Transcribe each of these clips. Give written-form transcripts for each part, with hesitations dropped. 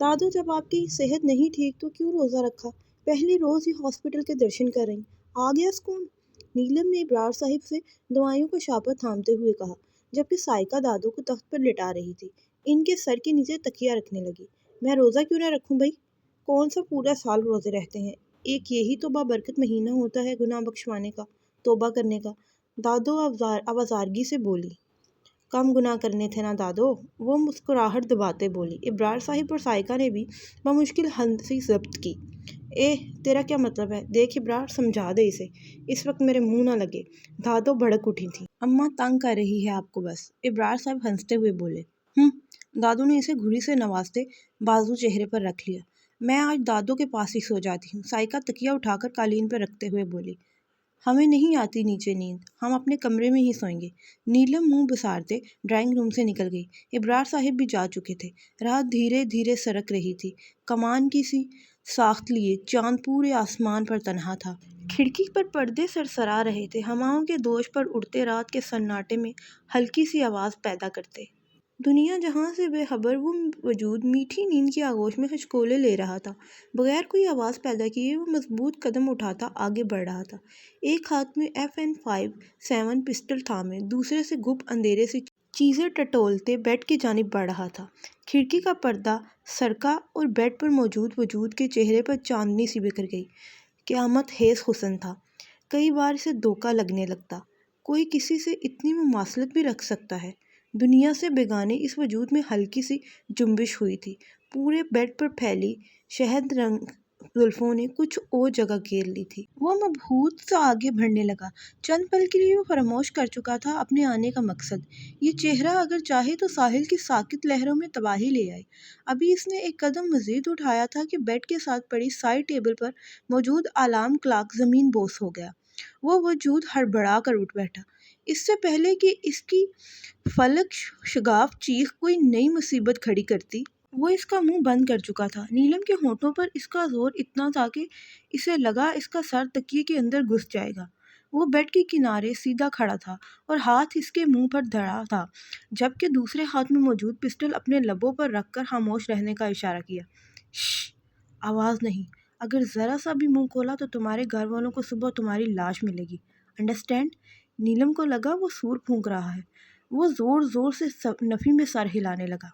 دادو جب آپ کی صحت نہیں ٹھیک تو کیوں روزہ رکھا؟ پہلی روز ہی ہاسپٹل کے درشن کر رہی، آ گیا سکون؟ نیلم نے ابرار صاحب سے دوائیوں کا شاپر تھامتے ہوئے کہا، جبکہ سائیکہ دادو کو تخت پر لٹا رہی تھی۔ ان کے سر کے نیچے تکیہ رکھنے لگی۔ میں روزہ کیوں نہ رکھوں بھائی؟ کون سا پورا سال روزے رہتے ہیں؟ ایک یہی تو بابرکت مہینہ ہوتا ہے گناہ بخشوانے کا، توبہ کرنے کا۔ دادو آوازارگی سے بولی۔ کم گناہ کرنے تھے نا دادو، وہ مسکراہٹ دباتے بولی۔ ابرار صاحب اور سائیکہ نے بھی بمشکل ہنسی ضبط کی۔ تیرا کیا مطلب ہے؟ دیکھ ابرار، سمجھا دے اسے، اس وقت میرے منہ نہ لگے۔ دادو بھڑک اٹھی تھی۔ اماں تنگ کر رہی ہے آپ کو بس، ابرار صاحب ہنستے ہوئے بولے۔ دادو نے اسے گھڑی سے نوازتے بازو چہرے پر رکھ لیا۔ میں آج دادو کے پاس ہی سو جاتی ہوں، سائیکہ تکیہ اٹھا کر قالین پر رکھتے ہوئے بولی۔ ہمیں نہیں آتی نیچے نیند، ہم اپنے کمرے میں ہی سوئیں گے۔ نیلم منہ بسارتے ڈرائنگ روم سے نکل گئی۔ ابرار صاحب بھی جا چکے تھے۔ رات دھیرے دھیرے سرک رہی تھی، کمان کی سی ساخت لیے چاند پورے آسمان پر تنہا تھا۔ کھڑکی پر پردے سرسرا رہے تھے، ہواؤں کے دوش پر اڑتے رات کے سناٹے میں ہلکی سی آواز پیدا کرتے۔ دنیا جہاں سے بے خبر وہ وجود میٹھی نیند کی آغوش میں کھچکولے لے رہا تھا۔ بغیر کوئی آواز پیدا کیے وہ مضبوط قدم اٹھاتا آگے بڑھ رہا تھا، ایک ہاتھ میں FN-57 پسٹل تھامے، دوسرے سے گپ اندھیرے سے چیزیں ٹٹولتے بیڈ کی جانب بڑھ رہا تھا۔ کھڑکی کا پردہ سرکا اور بیڈ پر موجود وجود کے چہرے پر چاندنی سی بکھر گئی۔ قیامت خیز حسن تھا۔ کئی بار اسے دھوکہ لگنے لگتا، کوئی کسی سے اتنی مماثلت بھی رکھ سکتا ہے؟ دنیا سے بیگانے اس وجود میں ہلکی سی جنبش ہوئی تھی۔ پورے بیڈ پر پھیلی شہد رنگ زلفوں نے کچھ اور جگہ گھیر لی تھی۔ وہ مبہوت سا آگے بڑھنے لگا۔ چند پل کے لیے وہ فراموش کر چکا تھا اپنے آنے کا مقصد۔ یہ چہرہ اگر چاہے تو ساحل کی ساکت لہروں میں تباہی لے آئے۔ ابھی اس نے ایک قدم مزید اٹھایا تھا کہ بیڈ کے ساتھ پڑی سائیڈ ٹیبل پر موجود الارم کلاک زمین بوس ہو گیا۔ وہ وجود ہڑبڑا کر اٹھ بیٹھا۔ اس سے پہلے کہ اس کی فلک شگاف چیخ کوئی نئی مصیبت کھڑی کرتی، وہ اس کا منہ بند کر چکا تھا۔ نیلم کے ہونٹوں پر اس کا زور اتنا تھا کہ اسے لگا اس کا سر تکیے کے اندر گھس جائے گا۔ وہ بیڈ کے کنارے سیدھا کھڑا تھا اور ہاتھ اس کے منہ پر دھرا تھا، جبکہ دوسرے ہاتھ میں موجود پسٹل اپنے لبوں پر رکھ کر خاموش رہنے کا اشارہ کیا۔ شش! آواز نہیں، اگر ذرا سا بھی منہ کھولا تو تمہارے گھر والوں کو صبح تمہاری لاش ملے گی، انڈرسٹینڈ؟ نیلم کو لگا وہ سور پھونک رہا ہے۔ وہ زور زور سے نفی میں سر ہلانے لگا۔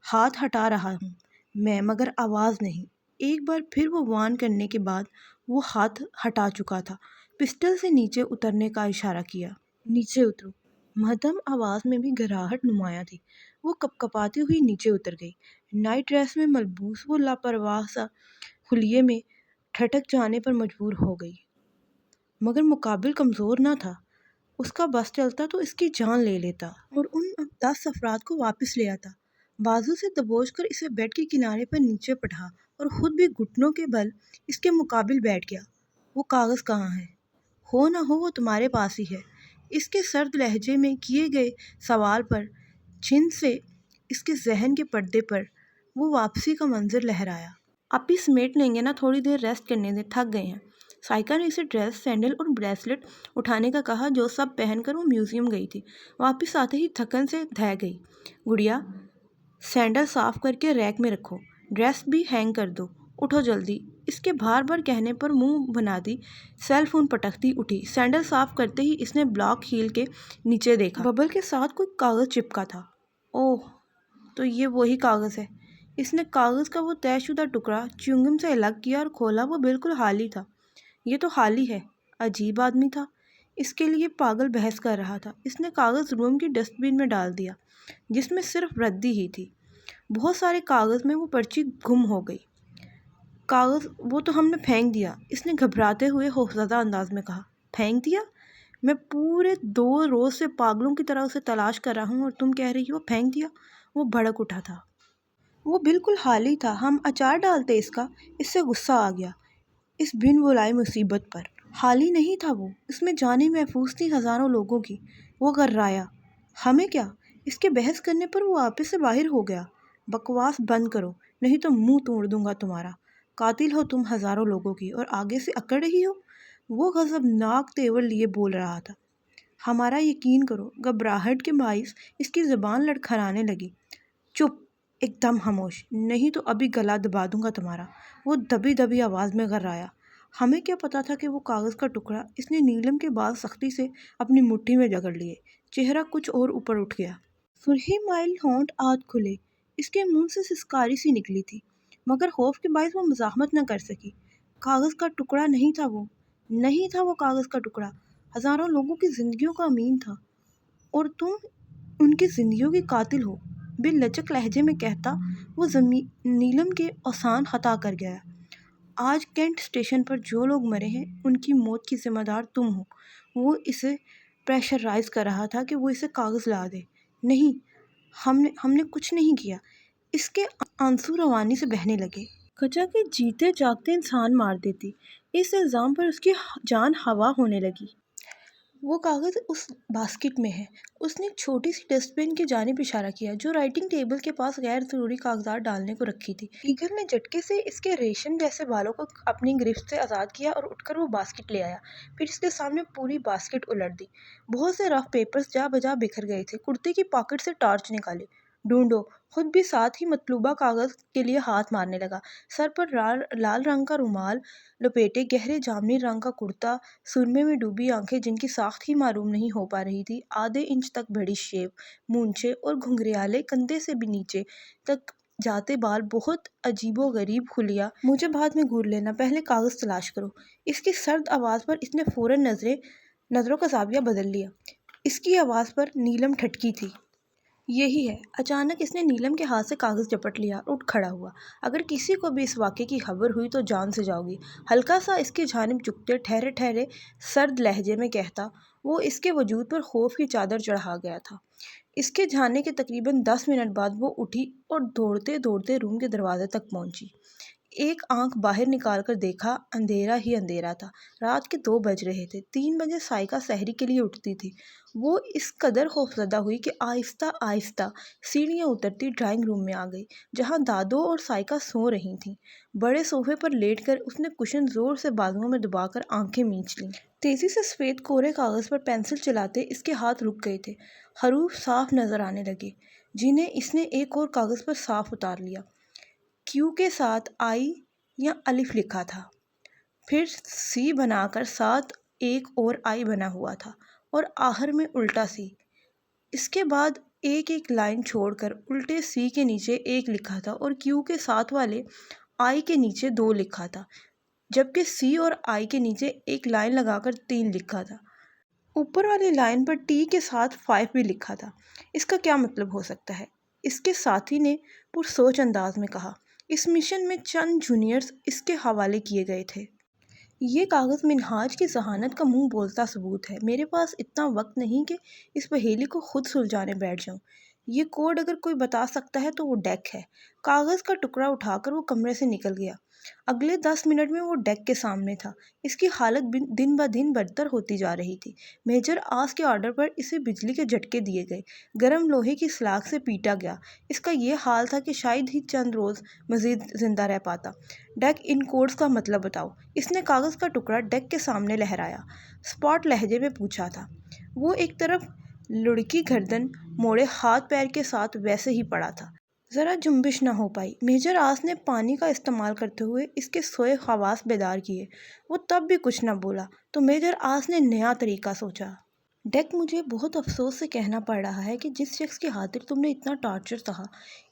ہاتھ ہٹا رہا ہوں میں، مگر آواز نہیں۔ ایک بار پھر وہ وارن کرنے کے بعد وہ ہاتھ ہٹا چکا تھا، پسٹل سے نیچے اترنے کا اشارہ کیا۔ نیچے اترو۔ مدھم آواز میں بھی گھراہٹ نمایاں تھی۔ وہ کپکپاتی ہوئی نیچے اتر گئی۔ نائٹ ڈریس میں ملبوس وہ لاپرواہ سا حلیے میں ٹھٹک جانے پر مجبور ہو گئی، مگر مقابل کمزور نہ تھا۔ اس کا بس چلتا تو اس کی جان لے لیتا اور ان 10 افراد کو واپس لے آتا۔ بازو سے دبوچ کر اسے بیڈ کے کنارے پر نیچے پٹھا اور خود بھی گھٹنوں کے بل اس کے مقابل بیٹھ گیا۔ وہ کاغذ کہاں ہے؟ ہو نہ ہو وہ تمہارے پاس ہی ہے۔ اس کے سرد لہجے میں کیے گئے سوال پر چھن سے اس کے ذہن کے پردے پر وہ واپسی کا منظر لہرایا۔ اپی سمیٹ لیں گے نا، تھوڑی دیر ریسٹ کرنے دیں، تھک گئے ہیں۔ سائیکہ نے اسے ڈریس، سینڈل اور بریسلٹ اٹھانے کا کہا جو سب پہن کر وہ میوزیم گئی تھی۔ واپس آتے ہی تھکن سے دھہ گئی۔ گڑیا، سینڈل صاف کر کے ریک میں رکھو، ڈریس بھی ہینگ کر دو، اٹھو جلدی۔ اس کے بار بار کہنے پر منہ بنادی سیل فون پٹکتی اٹھی۔ سینڈل صاف کرتے ہی اس نے بلاک ہیل کے نیچے دیکھا، ببل کے ساتھ کوئی کاغذ چپکا تھا۔ اوہ، تو یہ وہی کاغذ ہے۔ اس نے کاغذ کا وہ طے شدہ ٹکڑا چیونگم سے الگ کیا اور کھولا۔ وہ بالکل خالی تھا۔ یہ تو خالی ہے۔ عجیب آدمی تھا، اس کے لیے پاگل بحث کر رہا تھا۔ اس نے کاغذ روم کی ڈسٹ بن میں ڈال دیا، جس میں صرف ردی ہی تھی۔ بہت سارے کاغذ میں وہ پرچی گم ہو گئی۔ کاغذ، وہ تو ہم نے پھینک دیا، اس نے گھبراتے ہوئے خوفزدہ انداز میں کہا۔ پھینک دیا؟ میں پورے 2 روز سے پاگلوں کی طرح اسے تلاش کر رہا ہوں اور تم کہہ رہی ہو پھینک دیا؟ وہ بھڑک اٹھا تھا۔ وہ بالکل خالی تھا، ہم اچار ڈالتے اس کا۔ اس سے غصہ آ گیا اس بن بلائی مصیبت پر۔ خالی نہیں تھا وہ، اس میں جانیں محفوظ تھیں ہزاروں لوگوں کی۔ وہ غرایا۔ ہمیں کیا؟ اس کے بحث کرنے پر وہ آپس سے باہر ہو گیا۔ بکواس بند کرو، نہیں تو منہ توڑ دوں گا تمہارا۔ قاتل ہو تم ہزاروں لوگوں کی اور آگے سے اکڑ رہی ہو؟ وہ غضبناک تیور لیے بول رہا تھا۔ ہمارا یقین کرو، گھبراہٹ کے باعث اس کی زبان لڑکھڑانے لگی۔ چپ! ایک دم خاموش، نہیں تو ابھی گلا دبا دوں گا تمہارا، وہ دبی دبی آواز میں گھرایا۔ ہمیں کیا پتا تھا کہ وہ کاغذ کا ٹکڑا۔ اس نے نیلم کے بال سختی سے اپنی مٹھی میں جکڑ لیے، چہرہ کچھ اور اوپر اٹھ گیا۔ سرخی مائل ہونٹ آج کھلے، اس کے منہ سے سسکاری سی نکلی تھی، مگر خوف کے باعث وہ مزاحمت نہ کر سکی۔ کاغذ کا ٹکڑا نہیں تھا وہ، نہیں تھا وہ کاغذ کا ٹکڑا، ہزاروں لوگوں کی زندگیوں کا امین تھا، اور تم ان کی زندگیوں کی قاتل ہو، بے لچک لہجے میں کہتا وہ نیلم کے اوسان خطا کر گیا۔ آج کینٹ اسٹیشن پر جو لوگ مرے ہیں ان کی موت کی ذمہ دار تم ہو۔ وہ اسے پریشرائز کر رہا تھا کہ وہ اسے کاغذ لا دے۔ نہیں، ہم نے کچھ نہیں کیا۔ اس کے آنسو روانی سے بہنے لگے۔ کچا کہ جیتے جاگتے انسان مار دیتی، اس الزام پر اس کی جان ہوا ہونے لگی۔ وہ کاغذ اس باسکٹ میں ہے۔ اس نے ایک چھوٹی سی ڈسٹ بن کی جانب اشارہ کیا جو رائٹنگ ٹیبل کے پاس غیر ضروری کاغذات ڈالنے کو رکھی تھی۔ ایگل نے جھٹکے سے اس کے ریشم جیسے بالوں کو اپنی گرفت سے آزاد کیا اور اٹھ کر وہ باسکٹ لے آیا، پھر اس کے سامنے پوری باسکٹ الٹ دی۔ بہت سے رف پیپرز جا بجا بکھر گئے تھے۔ کرتے کی پاکٹ سے ٹارچ نکالی، ڈھونڈو، خود بھی ساتھ ہی مطلوبہ کاغذ کے لیے ہاتھ مارنے لگا۔ سر پر لال رنگ کا رومال لپیٹے، گہرے جامنی رنگ کا کرتا، سرمے میں ڈوبی آنکھیں جن کی ساخت ہی معلوم نہیں ہو پا رہی تھی، آدھے انچ تک بڑی شیو، مونچھیں اور گھنگریالے، کندھے سے بھی نیچے تک جاتے بال، بہت عجیب و غریب خلیہ۔ مجھے بعد میں گھور لینا، پہلے کاغذ تلاش کرو۔ اس کی سرد آواز پر اس نے فوراً نظروں کا زاویہ بدل لیا۔ اس کی آواز پر نیلم ٹھٹکی تھی۔ یہی ہے۔ اچانک اس نے نیلم کے ہاتھ سے کاغذ جپٹ لیا اور اٹھ کھڑا ہوا۔ اگر کسی کو بھی اس واقعے کی خبر ہوئی تو جان سے جاؤ گی۔ ہلکا سا اس کی جانب جھکتے ٹھہرے ٹھہرے سرد لہجے میں کہتا وہ اس کے وجود پر خوف کی چادر چڑھا گیا تھا۔ اس کے جانے کے تقریباً 10 منٹ بعد وہ اٹھی اور دوڑتے دوڑتے روم کے دروازے تک پہنچی۔ ایک آنکھ باہر نکال کر دیکھا، اندھیرا ہی اندھیرا تھا۔ رات کے 2 بج رہے تھے۔ 3 بجے سائیکا سحری کے لیے اٹھتی تھی۔ وہ اس قدر خوفزدہ ہوئی کہ آہستہ آہستہ سیڑھیاں اترتی ڈرائنگ روم میں آ گئی، جہاں دادو اور سائیکا سو رہی تھیں۔ بڑے صوفے پر لیٹ کر اس نے کشن زور سے بازوؤں میں دبا کر آنکھیں مینچ لیں۔ تیزی سے سفید کورے کاغذ پر پینسل چلاتے اس کے ہاتھ رک گئے تھے۔ حروف صاف نظر آنے لگے، جنہیں اس نے ایک اور کاغذ پر صاف اتار لیا۔ کیو کے ساتھ آئی یا الف لکھا تھا، پھر سی بنا کر ساتھ ایک اور آئی بنا ہوا تھا، اور آخر میں الٹا سی۔ اس کے بعد ایک ایک لائن چھوڑ کر الٹے سی کے نیچے 1 لکھا تھا اور کیو کے ساتھ والے آئی کے نیچے 2 لکھا تھا، جبکہ سی اور آئی کے نیچے ایک لائن لگا کر 3 لکھا تھا۔ اوپر والی لائن پر ٹی کے ساتھ 5 بھی لکھا تھا۔ اس کا کیا مطلب ہو سکتا ہے؟ اس کے ساتھی نے پرسوچ انداز میں کہا۔ اس مشن میں چند جونیئرز اس کے حوالے کیے گئے تھے۔ یہ کاغذ منہاج کی ذہانت کا منہ بولتا ثبوت ہے۔ میرے پاس اتنا وقت نہیں کہ اس پہیلی کو خود سلجھانے بیٹھ جاؤں۔ یہ کوڈ اگر کوئی بتا سکتا ہے تو وہ ڈیک ہے۔ کاغذ کا ٹکڑا اٹھا کر وہ کمرے سے نکل گیا۔ اگلے 10 منٹ میں وہ ڈیک کے سامنے تھا۔ اس کی حالت دن بہ دن بدتر ہوتی جا رہی تھی۔ میجر آس کے آرڈر پر اسے بجلی کے جھٹکے دیے گئے، گرم لوہے کی سلاخ سے پیٹا گیا۔ اس کا یہ حال تھا کہ شاید ہی چند روز مزید زندہ رہ پاتا۔ ڈیک ان کوڈز کا مطلب بتاؤ۔ اس نے کاغذ کا ٹکڑا ڈیک کے سامنے لہرایا، اسپاٹ لہجے میں پوچھا تھا۔ وہ ایک طرف لڑکی گردن موڑے ہاتھ پیر کے ساتھ ویسے ہی پڑا تھا۔ ذرا جنبش نہ ہو پائی۔ میجر آس نے پانی کا استعمال کرتے ہوئے اس کے سوئے حواس بیدار کیے۔ وہ تب بھی کچھ نہ بولا تو میجر آس نے نیا طریقہ سوچا۔ ڈیک، مجھے بہت افسوس سے کہنا پڑ رہا ہے کہ جس شخص کی خاطر تم نے اتنا ٹارچر سہا،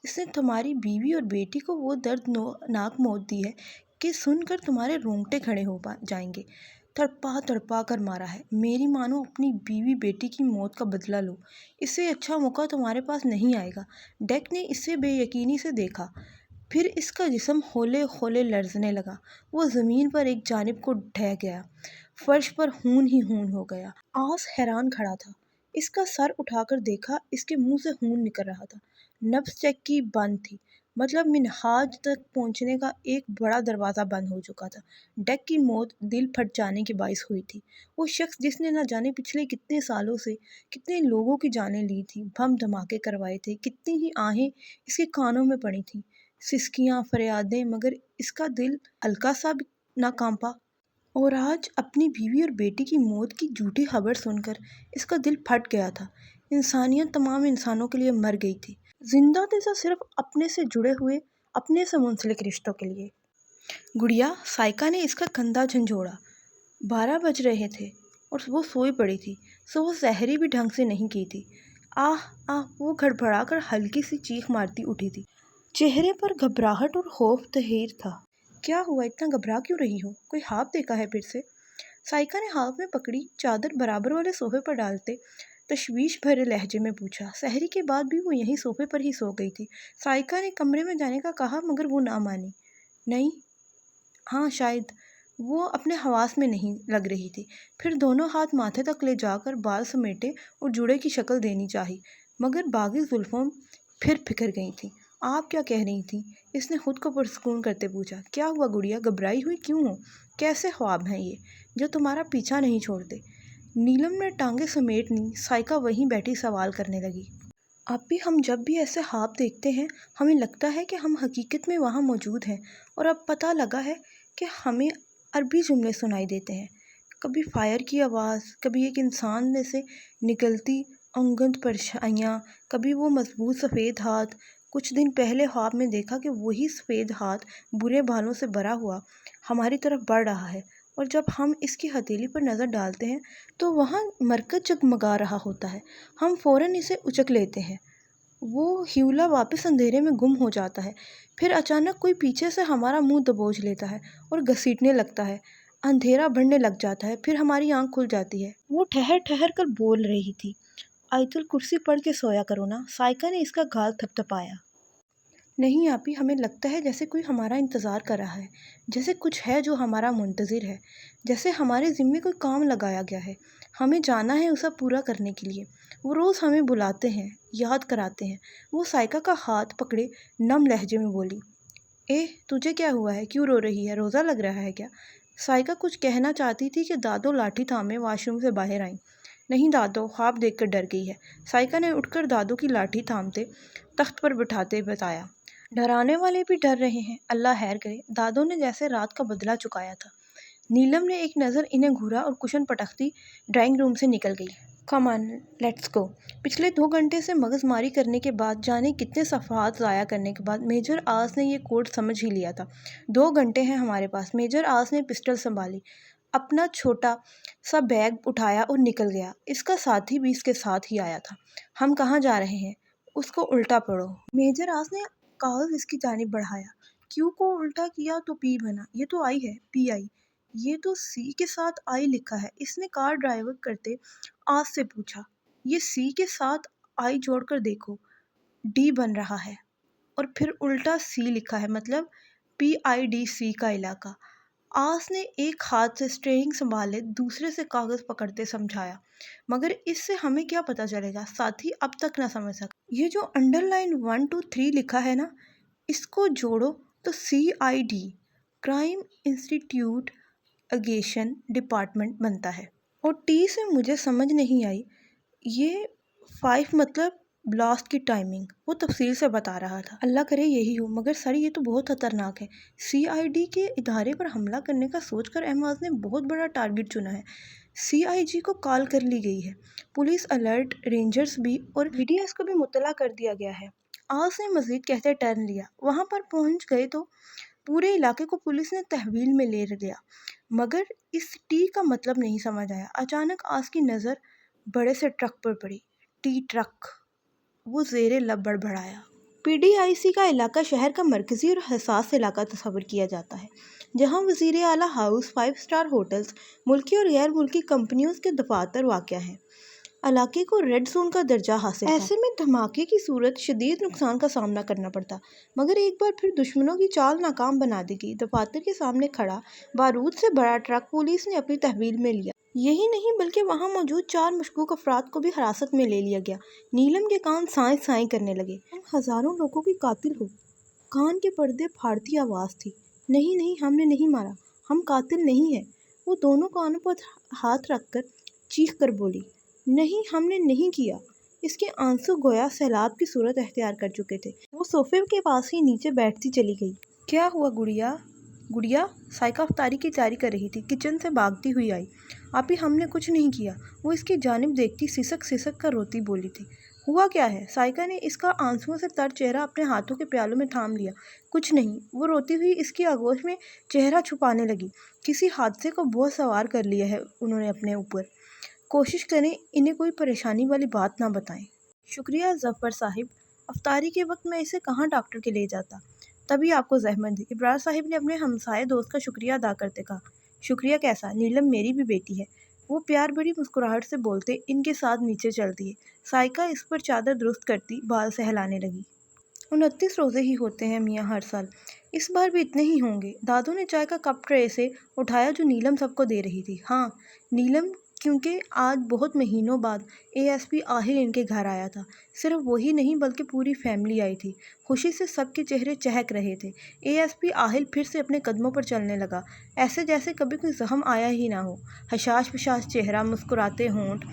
اس نے تمہاری بیوی اور بیٹی کو وہ دردناک موت دی ہے کہ سن کر تمہارے رونگٹے کھڑے ہو جائیں گے۔ تڑپا تڑپا کر مارا ہے۔ میری مانو، اپنی بیوی بیٹی کی موت کا بدلہ لو۔ اس سے اچھا موقع تمہارے پاس نہیں آئے گا۔ ڈیک نے اسے بے یقینی سے دیکھا، پھر اس کا جسم ہولے ہولے لرزنے لگا۔ وہ زمین پر ایک جانب کو ڈھہ گیا، فرش پر خون ہی خون ہو گیا۔ آس حیران کھڑا تھا۔ اس کا سر اٹھا کر دیکھا، اس کے منہ سے خون نکل رہا تھا۔ نبض چیک کی بند تھی، مطلب منہاج تک پہنچنے کا ایک بڑا دروازہ بند ہو چکا تھا۔ ڈیک کی موت دل پھٹ جانے کے باعث ہوئی تھی۔ وہ شخص جس نے نہ جانے پچھلے کتنے سالوں سے کتنے لوگوں کی جانیں لی تھیں، بم دھماکے کروائے تھے، کتنی ہی آہیں اس کے کانوں میں پڑی تھیں، سسکیاں، فریادیں، مگر اس کا دل ہلکا سا بھی نہ کانپا۔ اور آج اپنی بیوی اور بیٹی کی موت کی جھوٹی خبر سن کر اس کا دل پھٹ گیا تھا۔ انسانیت تمام انسانوں کے لیے مر گئی تھی۔ زندہ تھے صرف اپنے سے جڑے ہوئے، اپنے سے منسلک رشتوں کے لیے۔ گڑیا، سائیکا نے اس کا کندھا جھنجھوڑا۔ 12 بج رہے تھے اور وہ سوئی پڑی تھی، سو وہ سحری بھی ڈھنگ سے نہیں کی تھی۔ آہ آہ، وہ گھڑبڑا کر ہلکی سی چیخ مارتی اٹھی تھی۔ چہرے پر گھبراہٹ اور خوف ظاہر تھا۔ کیا ہوا، اتنا گھبرا کیوں رہی ہو؟ کوئی خواب دیکھا ہے پھر سے؟ سائیکا نے ہاتھ میں پکڑی چادر برابر والے صوفے پر ڈالتے تشویش بھرے لہجے میں پوچھا۔ سحری کے بعد بھی وہ یہیں صوفے پر ہی سو گئی تھی۔ سائیکا نے کمرے میں جانے کا کہا مگر وہ نہ مانی۔ نہیں، ہاں شاید وہ اپنے حواس میں نہیں لگ رہی تھی۔ پھر دونوں ہاتھ ماتھے تک لے جا کر بال سمیٹے اور جوڑے کی شکل دینی چاہی، مگر باغی زلفوں پھر پھکر گئی تھیں۔ آپ کیا کہہ رہی تھیں؟ اس نے خود کو پرسکون کرتے پوچھا۔ کیا ہوا گڑیا، گھبرائی ہوئی کیوں ہو؟ کیسے خواب ہیں یہ جو تمہارا پیچھا نہیں چھوڑتے؟ نیلم نے ٹانگیں سمیٹ لیں۔ سائیکا وہیں بیٹھی سوال کرنے لگی۔ اب بھی ہم جب بھی ایسے خواب دیکھتے ہیں ہمیں لگتا ہے کہ ہم حقیقت میں وہاں موجود ہیں، اور اب پتہ لگا ہے کہ ہمیں عربی جملے سنائی دیتے ہیں، کبھی فائر کی آواز، کبھی ایک انسان میں سے نکلتی انگنت پرچھائیاں، کبھی وہ مضبوط سفید ہاتھ۔ کچھ دن پہلے خواب میں دیکھا کہ وہی سفید ہاتھ برے بالوں سے بھرا ہوا ہماری طرف بڑھ رہا ہے، اور جب ہم اس کی ہتھیلی پر نظر ڈالتے ہیں تو وہاں مرکز جگمگا رہا ہوتا ہے۔ ہم فوراً اسے اچک لیتے ہیں، وہ ہیولا واپس اندھیرے میں گم ہو جاتا ہے، پھر اچانک کوئی پیچھے سے ہمارا منہ دبوچ لیتا ہے اور گھسیٹنے لگتا ہے، اندھیرا بڑھنے لگ جاتا ہے، پھر ہماری آنکھ کھل جاتی ہے۔ وہ ٹھہر ٹھہر کر بول رہی تھی۔ آیت الکرسی پڑھ کے سویا کرو نا۔ سائیکا نے اس کا گال تھپتھپایا۔ نہیں آپی، ہمیں لگتا ہے جیسے کوئی ہمارا انتظار کر رہا ہے، جیسے کچھ ہے جو ہمارا منتظر ہے، جیسے ہمارے ذمے کوئی کام لگایا گیا ہے، ہمیں جانا ہے اسے پورا کرنے کے لیے۔ وہ روز ہمیں بلاتے ہیں، یاد کراتے ہیں۔ وہ سائیکا کا ہاتھ پکڑے نم لہجے میں بولی۔ تجھے کیا ہوا ہے؟ کیوں رو رہی ہے؟ روزہ لگ رہا ہے کیا؟ سائیکا کچھ کہنا چاہتی تھی کہ دادو لاٹھی تھامے واش روم سے باہر آئیں۔ نہیں دادو، خواب دیکھ کر ڈر گئی ہے، سائیکا نے اٹھ کر دادو کی لاٹھی تھامتے تخت پر بٹھاتے بتایا۔ ڈرانے والے بھی ڈر رہے ہیں، اللہ خیر کرے، دادو نے جیسے رات کا بدلہ چکایا تھا۔ نیلم نے ایک نظر انہیں گھورا اور کشن پٹکتی ڈرائنگ روم سے نکل گئی۔ کم آن، لیٹس گو۔ پچھلے 2 گھنٹے سے مغز ماری کرنے کے بعد، جانے کتنے صفحات ضائع کرنے کے بعد میجر آس نے یہ کوڈ سمجھ ہی لیا تھا۔ 2 گھنٹے ہیں ہمارے پاس۔ میجر آس نے پسٹل سنبھالی، اپنا چھوٹا سا بیگ اٹھایا اور نکل گیا۔ اس کا ساتھی بھی اس کے ساتھ ہی آیا تھا۔ ہم کہاں جا رہے ہیں؟ اس کو الٹا پڑھو۔ میجر آس نے کاغذ اس کی جانب بڑھایا۔ کیو کو الٹا کیا تو پی بنا۔ یہ تو آئی ہے، پی آئی۔ یہ تو سی کے ساتھ آئی لکھا ہے۔ اس نے کار ڈرائیو کرتے آس سے پوچھا۔ یہ سی کے ساتھ آئی جوڑ کر دیکھو، ڈی بن رہا ہے، اور پھر الٹا سی لکھا ہے، مطلب PIDC کا علاقہ۔ آس نے ایک ہاتھ سے اسٹیئرنگ سنبھالے دوسرے سے کاغذ پکڑتے سمجھایا۔ مگر اس سے ہمیں کیا پتہ چلے گا؟ ساتھی اب تک نہ سمجھ سکا۔ یہ جو انڈر لائن 1 2 3 لکھا ہے نا، اس کو جوڑو تو CID، کرائم انویسٹیگیشن ڈپارٹمنٹ بنتا ہے۔ اور ٹی سے مجھے سمجھ نہیں آئی، یہ 5 مطلب بلاسٹ کی ٹائمنگ، وہ تفصیل سے بتا رہا تھا۔ اللہ کرے یہی ہو، مگر سر یہ تو بہت خطرناک ہے۔ CID کے ادارے پر حملہ کرنے کا سوچ کر احمد نے بہت بڑا ٹارگٹ چنا ہے۔ CIG کو کال کر لی گئی ہے، پولیس الرٹ، رینجرز بھی، اور VDS کو بھی مطلع کر دیا گیا ہے۔ آس نے مزید کہتے ٹرن لیا۔ وہاں پر پہنچ گئے تو پورے علاقے کو پولیس نے تحویل میں لے لیا، مگر اس ٹی کا مطلب نہیں سمجھ آیا۔ اچانک آس کی نظر بڑے سے ٹرک پر پڑی۔ ٹی ٹرک، وہ زیر لب بڑبڑایا۔ PDIC کا علاقہ شہر کا مرکزی اور حساس علاقہ تصور کیا جاتا ہے، جہاں وزیر اعلیٰ ہاؤس، 5 اسٹار ہوٹلز، ملکی اور غیر ملکی کمپنیوں کے دفاتر واقع ہیں۔ علاقے کو ریڈ زون کا درجہ حاصل تھا۔ ایسے میں دھماکے کی صورت شدید نقصان کا سامنا کرنا پڑتا، مگر ایک بار پھر دشمنوں کی چال ناکام بنا دی گئی۔ دفاتر کے سامنے کھڑا بارود سے بھرا ٹرک پولیس نے اپنی تحویل میں لیا۔ یہی نہیں بلکہ وہاں موجود 4 مشکوک افراد کو بھی حراست میں لے لیا گیا۔ نیلم کے کان سائیں سائیں کرنے لگے۔ تم ہزاروں لوگوں کی قاتل ہو، کان کے پردے پھاڑتی آواز تھی۔ نہیں نہیں، ہم نے نہیں مارا، ہم قاتل نہیں ہیں۔ وہ دونوں کانوں پر ہاتھ رکھ کر چیخ کر بولی۔ نہیں، ہم نے نہیں کیا۔ اس کے آنسو گویا سیلاب کی صورت اختیار کر چکے تھے۔ وہ صوفے کے پاس ہی نیچے بیٹھتی چلی گئی۔ کیا ہوا گڑیا؟ گڑیا، سائیکا افطاری کی تیاری کر رہی تھی، کچن سے بھاگتی ہوئی آئی۔ آپی، ہم نے کچھ نہیں کیا۔ وہ اس کی جانب دیکھتی سسک سسک کر روتی بولی تھی۔ ہوا کیا ہے؟ سائیکا نے اس کا آنسوؤں سے تر چہرہ اپنے ہاتھوں کے پیالوں میں تھام لیا۔ کچھ نہیں، وہ روتی ہوئی اس کی آغوش میں چہرہ چھپانے لگی۔ کسی حادثے کو بہت سوار کر لیا ہے انہوں نے اپنے اوپر۔ کوشش کریں انہیں کوئی پریشانی والی بات نہ بتائیں۔ شکریہ ظفر صاحب، افطاری کے وقت میں اسے کہاں ڈاکٹر کے لے جاتا؟ تبھی آپ کو زحمت دی، ابرار صاحب نے اپنے ہمسائے دوست کا شکریہ ادا کرتے کہا۔ شکریہ کیسا، نیلم میری بھی بیٹی ہے، وہ پیار بڑی مسکراہٹ سے بولتے ان کے ساتھ نیچے چلتی ہے۔ سائیکا اس پر چادر درست کرتی بال سہلانے لگی۔ 29 روزے ہی ہوتے ہیں میاں ہر سال، اس بار بھی اتنے ہی ہوں گے۔ دادو نے چائے کا کپ ٹرے سے اٹھایا جو نیلم سب کو دے رہی تھی۔ ہاں نیلم، کیونکہ آج بہت مہینوں بعد اے ایس پی آہل ان کے گھر آیا تھا۔ صرف وہی نہیں بلکہ پوری فیملی آئی تھی۔ خوشی سے سب کے چہرے چہک رہے تھے۔ اے ایس پی آہل پھر سے اپنے قدموں پر چلنے لگا، ایسے جیسے کبھی کوئی زخم آیا ہی نہ ہو۔ حشاش پشاش چہرہ، مسکراتے ہونٹ،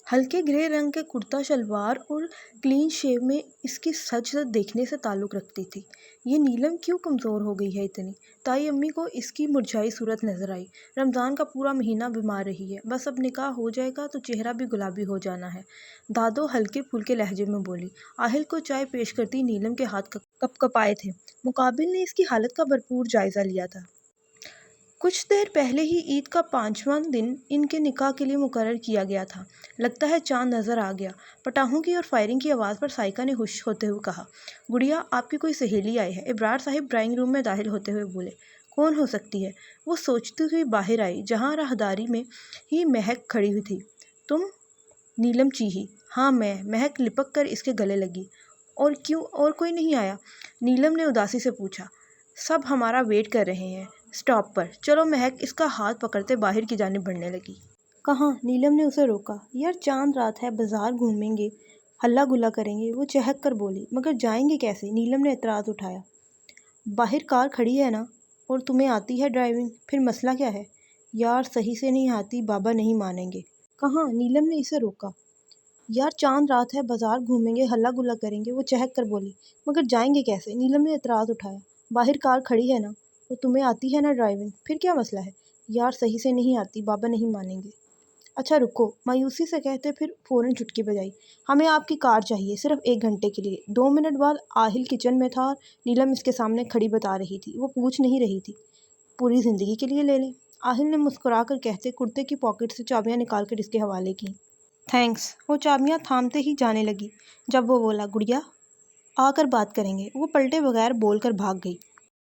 ہلکے گرے رنگ کے کرتا شلوار اور کلین شیو میں اس کی سچ دیکھنے سے تعلق رکھتی تھی۔ یہ نیلم کیوں کمزور ہو گئی ہے اتنی؟ تائی امی کو اس کی مرجھائی صورت نظر آئی۔ رمضان کا پورا مہینہ بیمار رہی ہے، بس اب نکاح ہو جائے گا تو چہرہ بھی گلابی ہو جانا ہے، دادو ہلکے پھلکے لہجے میں بولی۔ آہل کو چائے پیش کرتی نیلم کے ہاتھ کپ کپائے تھے۔ مقابل نے اس کی حالت کا بھرپور جائزہ لیا تھا۔ کچھ دیر پہلے ہی عید کا 5واں دن ان کے نکاح کے لیے مقرر کیا گیا تھا۔ لگتا ہے چاند نظر آ گیا۔ پٹاخوں کی اور فائرنگ کی آواز پر سائیکا نے خوش ہوتے ہوئے کہا، گڑیا آپ کی کوئی سہیلی آئی ہے؟ ابرار صاحب ڈرائنگ روم میں داخل ہوتے ہوئے بولے۔ کون ہو سکتی ہے؟ وہ سوچتی ہوئی باہر آئی جہاں راہداری میں ہی مہک کھڑی ہوئی تھی۔ تم؟ نیلم چیخی۔ ہاں میں۔ مہک لپک کر اس کے گلے لگی۔ اور کیوں اور کوئی نہیں آیا؟ نیلم نے اداسی سے پوچھا۔ سب ہمارا ویٹ کر رہے ہیں اسٹاپ پر، چلو۔ مہک اس کا ہاتھ پکڑتے باہر کی جانب بڑھنے لگی۔ کہاں؟ نیلم نے اسے روکا۔ یار چاند رات ہے، بازار گھومیں گے، ہلا گلا کریں گے، وہ چہک کر بولی۔ مگر جائیں گے کیسے؟ نیلم نے اعتراض اٹھایا۔ باہر کار کھڑی ہے نا، اور تمہیں آتی ہے ڈرائیونگ، پھر مسئلہ کیا ہے؟ یار صحیح سے نہیں آتی، بابا نہیں مانیں گے۔ کہاں؟ نیلم نے اسے روکا۔ یار چاند رات ہے، بازار گھومیں گے، ہلا گلا کریں گے، وہ چہک کر بولی۔ مگر جائیں گے کیسے؟ نیلم نے اعتراض اٹھایا۔ باہر کار کھڑی ہے نا، اور تمہیں آتی ہے نا ڈرائیونگ، پھر کیا مسئلہ ہے؟ یار صحیح سے نہیں آتی، بابا نہیں مانیں گے۔ اچھا رکو، مایوسی سے کہتے پھر فوراً چٹکی بجائی۔ ہمیں آپ کی کار چاہیے، صرف 1 گھنٹے کے لیے۔ 2 منٹ بعد آہل کچن میں تھا اور نیلم اس کے سامنے کھڑی بتا رہی تھی۔ وہ پوچھ نہیں رہی تھی، پوری زندگی کے لیے لے لیں؟ آہل نے مسکرا کر کہتے کرتے کی پاکٹ سے چابیاں نکال کر اس کے حوالے کی۔ تھینکس۔ وہ چابیاں تھامتے ہی جانے لگی۔ جب وہ بولا، گڑیا آ کر بات کریں گے، وہ پلٹے بغیر بول کر بھاگ گئی۔